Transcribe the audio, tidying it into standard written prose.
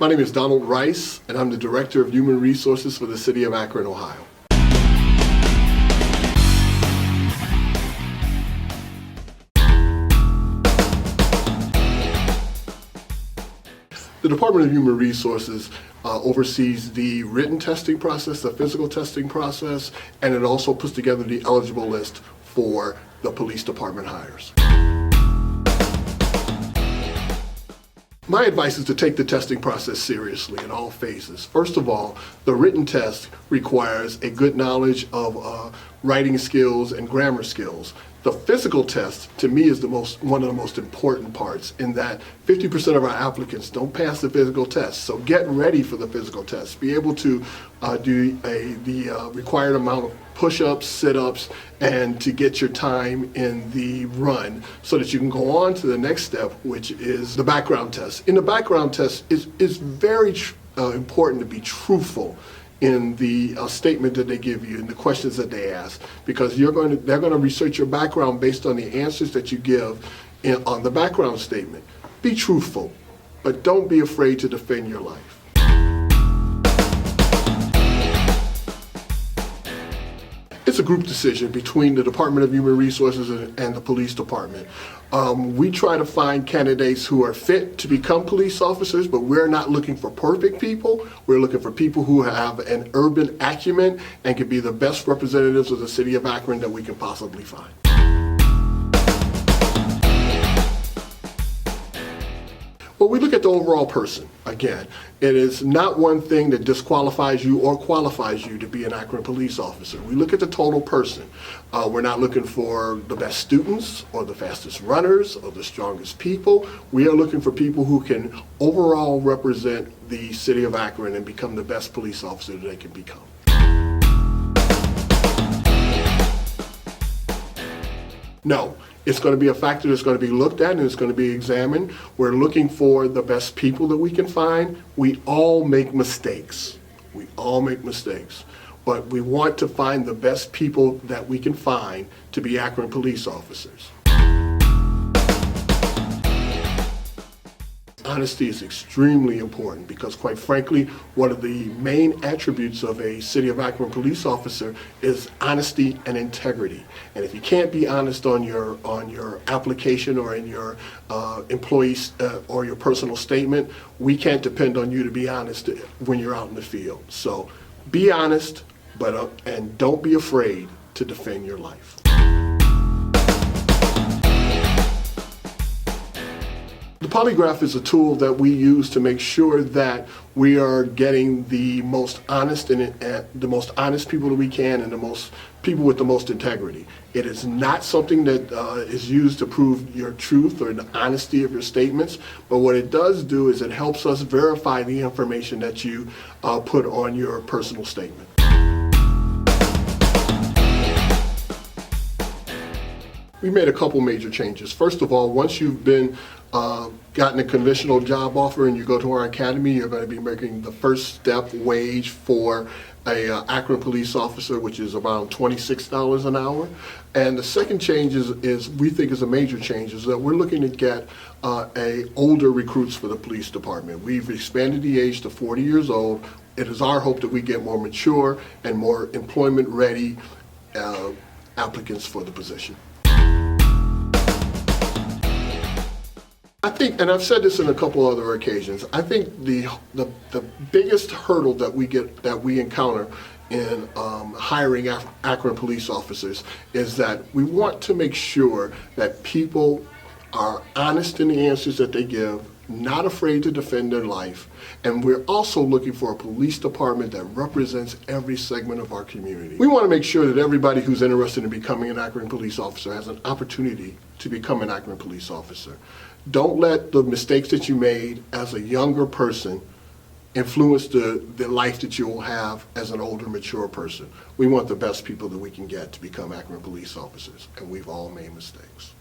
My name is Donald Rice, and I'm the Director of Human Resources for the City of Akron, Ohio. The Department of Human Resources oversees the written testing process, the physical testing process, and it also puts together the eligible list for the police department hires. My advice is to take the testing process seriously in all phases. First of all, the written test requires a good knowledge of writing skills and grammar skills. The physical test, to me, is one of the most important parts, in that 50% of our applicants don't pass the physical test. So get ready for the physical test. Be able to do the required amount of push-ups, sit-ups, and to get your time in the run so that you can go on to the next step, which is the background test. In the background test, it's very important to be truthful in the statement that they give you and the questions that they ask, because they're going to research your background based on the answers that you give on the background statement. Be truthful, but don't be afraid to defend your life. It's a group decision between the Department of Human Resources and the police department. We try to find candidates who are fit to become police officers, but we're not looking for perfect people. We're looking for people who have an urban acumen and can be the best representatives of the city of Akron that we can possibly find. Well, we look at the overall person. Again, it is not one thing that disqualifies you or qualifies you to be an Akron police officer. We look at the total person. We're not looking for the best students or the fastest runners or the strongest people. We are looking for people who can overall represent the city of Akron and become the best police officer that they can become. No. It's going to be a factor that's going to be looked at and it's going to be examined. We're looking for the best people that we can find. We all make mistakes. We all make mistakes. But we want to find the best people that we can find to be Akron police officers. Honesty is extremely important because, quite frankly, one of the main attributes of a City of Akron police officer is honesty and integrity. And if you can't be honest on your application or in your employees or your personal statement, we can't depend on you to be honest when you're out in the field. So be honest, and don't be afraid to defend your life. The polygraph is a tool that we use to make sure that we are getting the most honest the most honest people that we can and the most people with the most integrity. It is not something that is used to prove your truth or the honesty of your statements, but what it does do is it helps us verify the information that you put on your personal statement. We made a couple major changes. First of all, once you've gotten a conventional job offer and you go to our academy, you're going to be making the first step wage for a Akron police officer, which is around $26 an hour. And the second change is we think is a major change, is that we're looking to get older recruits for the police department. We've expanded the age to 40 years old. It is our hope that we get more mature and more employment-ready applicants for the position. I think, and I've said this in a couple other occasions, I think the biggest hurdle that we encounter in hiring Akron police officers is that we want to make sure that people are honest in the answers that they give, not afraid to defend their life, and we're also looking for a police department that represents every segment of our community. We want to make sure that everybody who's interested in becoming an Akron police officer has an opportunity to become an Akron police officer. Don't let the mistakes that you made as a younger person influence the life that you will have as an older, mature person. We want the best people that we can get to become Akron police officers, and we've all made mistakes.